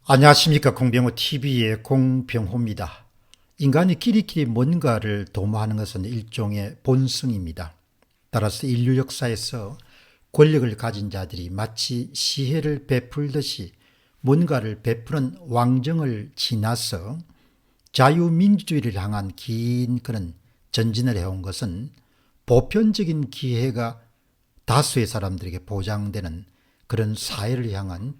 안녕하십니까. 공병호 TV의 공병호입니다. 인간이 끼리끼리 뭔가를 도모하는 것은 일종의 본성입니다. 따라서 인류 역사에서 권력을 가진 자들이 마치 시혜를 베풀듯이 뭔가를 베푸는 왕정을 지나서 자유민주주의를 향한 긴 그런 전진을 해온 것은 보편적인 기회가 다수의 사람들에게 보장되는 그런 사회를 향한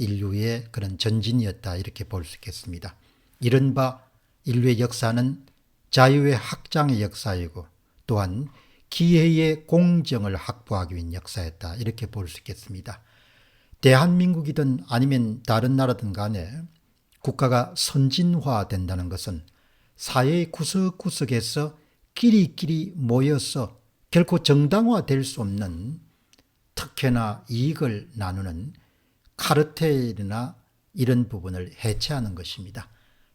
인류의 그런 전진이었다, 이렇게 볼 수 있겠습니다. 이른바 인류의 역사는 자유의 확장의 역사이고 또한 기회의 공정을 확보하기 위한 역사였다, 이렇게 볼 수 있겠습니다. 대한민국이든 아니면 다른 나라든 간에 국가가 선진화된다는 것은 사회의 구석구석에서 끼리끼리 모여서 결코 정당화될 수 없는 특혜나 이익을 나누는 카르텔이나 이런 부분을 해체하는 것입니다.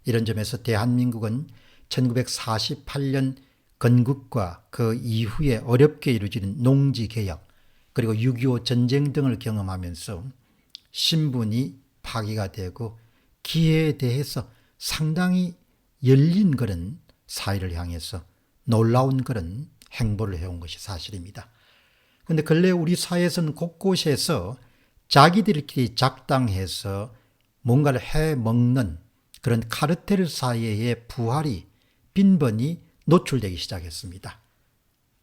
이런 점에서 대한민국은 1948년 건국과 그 이후에 어렵게 이루어지는 농지개혁 그리고 6.25 전쟁 등을 경험하면서 신분이 파기가 되고 기회에 대해서 상당히 열린 그런 사회를 향해서 놀라운 그런 행보를 해온 것이 사실입니다. 그런데 근래 우리 사회에서는 곳곳에서 자기들끼리 작당해서 뭔가를 해먹는 그런 카르텔 사회의 부활이 빈번히 노출되기 시작했습니다.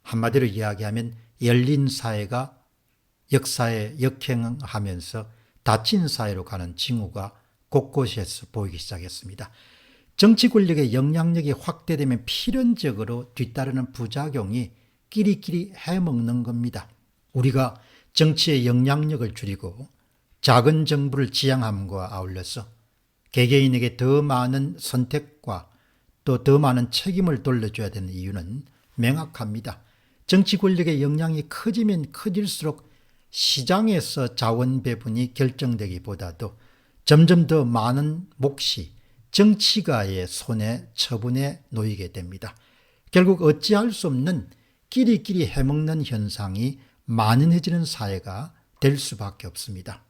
한마디로 이야기하면 열린 사회가 역사에 역행하면서 닫힌 사회로 가는 징후가 곳곳에서 보이기 시작했습니다. 정치 권력의 영향력이 확대되면 필연적으로 뒤따르는 부작용이 끼리끼리 해먹는 겁니다. 우리가 정치의 영향력을 줄이고 작은 정부를 지향함과 아울러서 개개인에게 더 많은 선택과 또 더 많은 책임을 돌려줘야 되는 이유는 명확합니다. 정치 권력의 영향이 커지면 커질수록 시장에서 자원 배분이 결정되기보다도 점점 더 많은 몫이 정치가의 손에 처분에 놓이게 됩니다. 결국 어찌할 수 없는 끼리끼리 해먹는 현상이 만연해지는 사회가 될 수밖에 없습니다.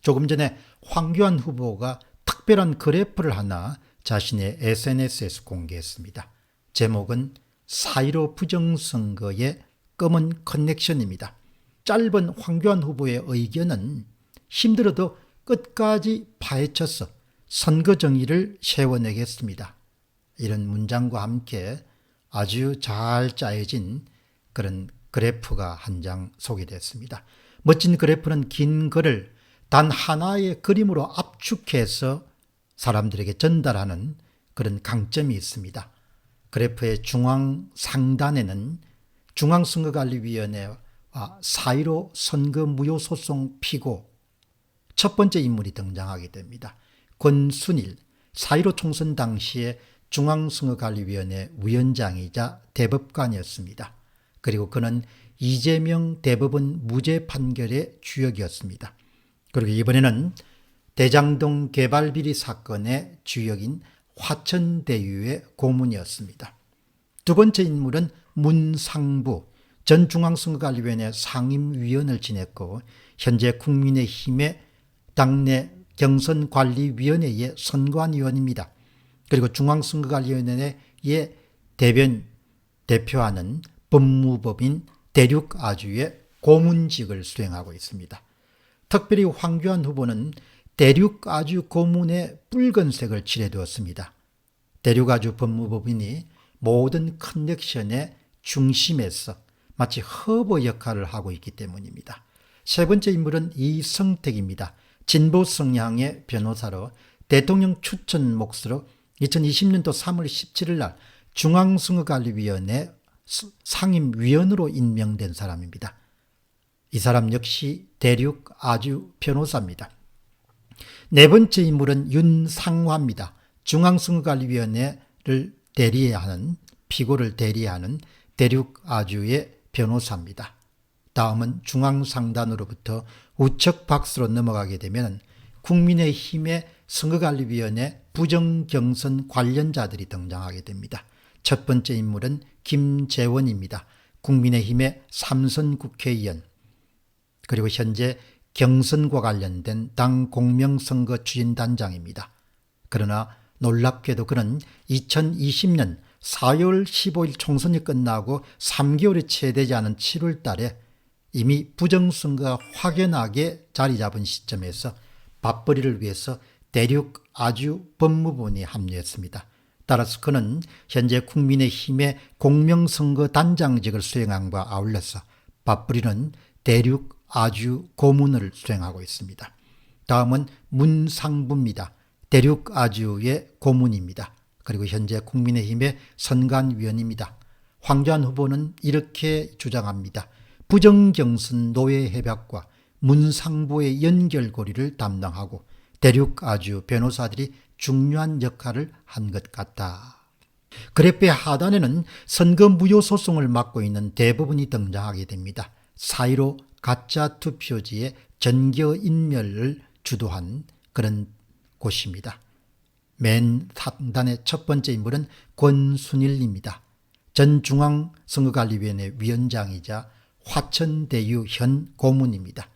조금 전에 황교안 후보가 특별한 그래프를 하나 자신의 SNS에서 공개했습니다. 제목은 4.15 부정선거의 검은 커넥션입니다. 짧은 황교안 후보의 의견은 힘들어도 끝까지 파헤쳐서 선거 정의를 세워내겠습니다. 이런 문장과 함께 아주 잘 짜여진 그런 그래프가 한 장 소개됐습니다. 멋진 그래프는 긴 글을 단 하나의 그림으로 압축해서 사람들에게 전달하는 그런 강점이 있습니다. 그래프의 중앙 상단에는 중앙선거관리위원회와 4.15 선거무효소송 피고 첫 번째 인물이 등장하게 됩니다. 권순일, 4.15 총선 당시에 중앙선거관리위원회 위원장이자 대법관이었습니다. 그리고 그는 이재명 대법원 무죄 판결의 주역이었습니다. 그리고 이번에는 대장동 개발비리 사건의 주역인 화천대유의 고문이었습니다. 두 번째 인물은 문상부 전 중앙선거관리위원회 상임위원을 지냈고 현재 국민의힘의 당내 경선관리위원회의 선관위원입니다. 그리고 중앙선거관리위원회의 대표하는 법무법인 대륙아주의 고문직을 수행하고 있습니다. 특별히 황교안 후보는 대륙아주 고문에 붉은색을 칠해두었습니다. 대륙아주 법무법인이 모든 커넥션의 중심에서 마치 허브 역할을 하고 있기 때문입니다. 세 번째 인물은 이성택입니다. 진보 성향의 변호사로 대통령 추천 몫으로 2020년도 3월 17일 날 중앙선거관리위원회 상임위원으로 임명된 사람입니다. 이 사람 역시 대륙 아주 변호사입니다. 네 번째 인물은 윤상화입니다. 중앙선거관리위원회를 대리하는 피고를 대리하는 대륙 아주의 변호사입니다. 다음은 중앙상단으로부터 우측 박스로 넘어가게 되면 국민의힘의 선거관리위원회 부정경선 관련자들이 등장하게 됩니다. 첫 번째 인물은 김재원입니다. 국민의힘의 삼선 국회의원, 그리고 현재 경선과 관련된 당 공명선거 추진단장입니다. 그러나 놀랍게도 그는 2020년 4월 15일 총선이 끝나고 3개월이 채 되지 않은 7월 달에 이미 부정선거가 확연하게 자리 잡은 시점에서 맞벌이를 위해서 대륙 아주 법무부에 합류했습니다. 따라서 그는 현재 국민의힘의 공명선거 단장직을 수행함과 아울러서 맞벌이는 대륙 아주 고문을 수행하고 있습니다. 다음은 문상부입니다. 대륙 아주의 고문입니다. 그리고 현재 국민의힘의 선관위원입니다. 황교안 후보는 이렇게 주장합니다. 부정경선 노예협약과 문상부의 연결고리를 담당하고 대륙 아주 변호사들이 중요한 역할을 한 것 같다. 그래프의 하단에는 선거 무효소송을 맡고 있는 대부분이 등장하게 됩니다. 4.15 가짜 투표지의 전교인멸을 주도한 그런 곳입니다. 맨 상단의 첫 번째 인물은 권순일입니다. 전 중앙선거관리위원회 위원장이자 화천대유 현 고문입니다.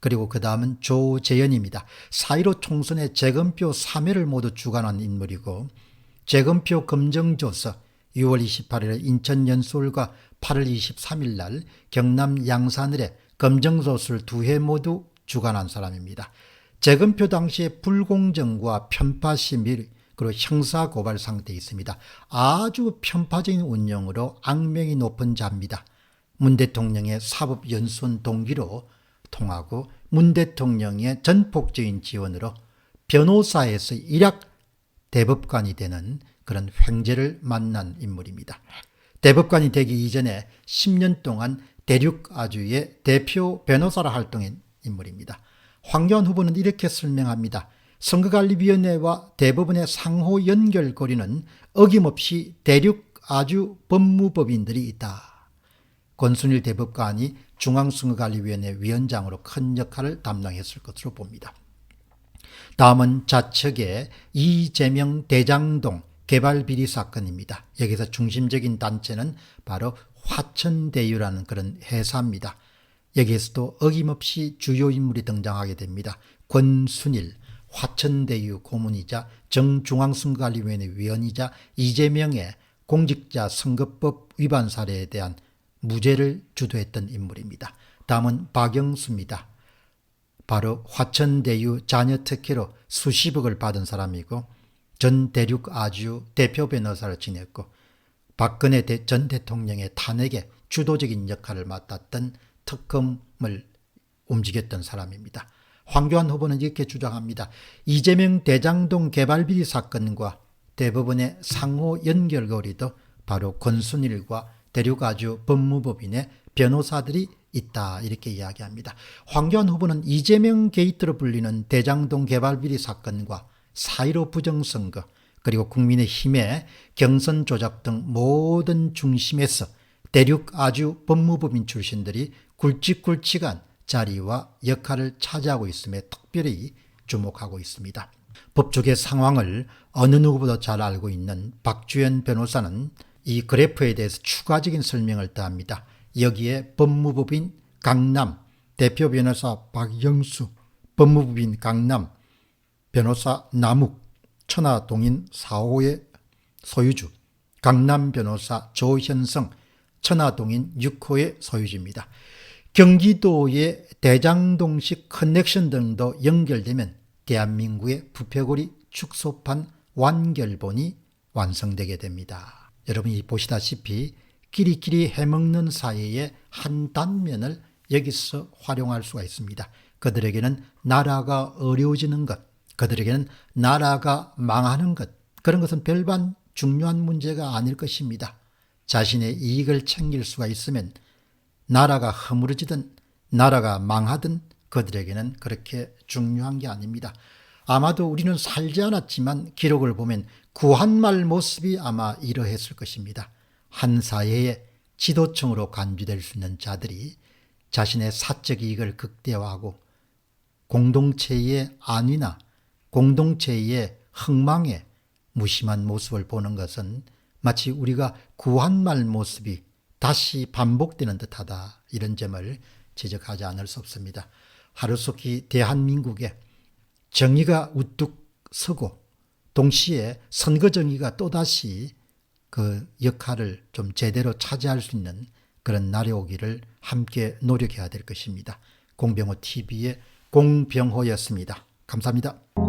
그리고 그 다음은 조재현입니다. 4.15 총선의 재검표 3회를 모두 주관한 인물이고 재검표 검정조서 6월 28일 인천 연수울과 8월 23일 날 경남 양산을에 검정조서를 2회 모두 주관한 사람입니다. 재검표 당시에 불공정과 편파 심의 그리고 형사고발 상태에 있습니다. 아주 편파적인 운영으로 악명이 높은 자입니다. 문 대통령의 사법연수원 동기로 통하고 문 대통령의 전폭적인 지원으로 변호사에서 일약 대법관이 되는 그런 횡재를 만난 인물입니다. 대법관이 되기 이전에 10년 동안 대륙아주의 대표 변호사로 활동한 인물입니다. 황교안 후보는 이렇게 설명합니다. 선거관리위원회와 대법원의 상호 연결고리는 어김없이 대륙아주 법무법인들이 있다. 권순일 대법관이 중앙선거관리위원회 위원장으로 큰 역할을 담당했을 것으로 봅니다. 다음은 좌측의 이재명 대장동 개발비리 사건입니다. 여기서 중심적인 단체는 바로 화천대유라는 그런 회사입니다. 여기에서도 어김없이 주요 인물이 등장하게 됩니다. 권순일, 화천대유 고문이자 정중앙선거관리위원회 위원이자 이재명의 공직자 선거법 위반 사례에 대한 무죄를 주도했던 인물입니다. 다음은 박영수입니다. 바로 화천대유 자녀 특혜로 수십억을 받은 사람이고 전 대륙아주 대표 변호사를 지냈고 박근혜 전 대통령의 탄핵에 주도적인 역할을 맡았던 특검을 움직였던 사람입니다. 황교안 후보는 이렇게 주장합니다. 이재명 대장동 개발비리 사건과 대법원의 상호 연결고리도 바로 권순일과 대륙아주 법무법인의 변호사들이 있다 이렇게 이야기합니다. 황교안 후보는 이재명 게이트로 불리는 대장동 개발비리 사건과 4.15 부정선거 그리고 국민의힘의 경선 조작 등 모든 중심에서 대륙아주 법무법인 출신들이 굵직굵직한 자리와 역할을 차지하고 있음에 특별히 주목하고 있습니다. 법조계 상황을 어느 누구보다 잘 알고 있는 박주연 변호사는 이 그래프에 대해서 추가적인 설명을 더합니다. 여기에 법무법인 강남 대표 변호사 박영수, 법무법인 강남 변호사 남욱, 천화동인 4호의 소유주, 강남 변호사 조현성, 천화동인 6호의 소유주입니다. 경기도의 대장동식 커넥션 등도 연결되면 대한민국의 부패고리 축소판 완결본이 완성되게 됩니다. 여러분이 보시다시피 끼리끼리 해먹는 사이의 한 단면을 여기서 활용할 수가 있습니다. 그들에게는 나라가 어려워지는 것, 그들에게는 나라가 망하는 것, 그런 것은 별반 중요한 문제가 아닐 것입니다. 자신의 이익을 챙길 수가 있으면 나라가 허물어지든 나라가 망하든 그들에게는 그렇게 중요한 게 아닙니다. 아마도 우리는 살지 않았지만 기록을 보면 구한말 모습이 아마 이러했을 것입니다. 한 사회의 지도층으로 간주될 수 있는 자들이 자신의 사적 이익을 극대화하고 공동체의 안위나 공동체의 흥망에 무심한 모습을 보는 것은 마치 우리가 구한말 모습이 다시 반복되는 듯하다 이런 점을 지적하지 않을 수 없습니다. 하루속히 대한민국에 정의가 우뚝 서고 동시에 선거 정의가 또다시 그 역할을 좀 제대로 차지할 수 있는 그런 날이 오기를 함께 노력해야 될 것입니다. 공병호 TV의 공병호였습니다. 감사합니다.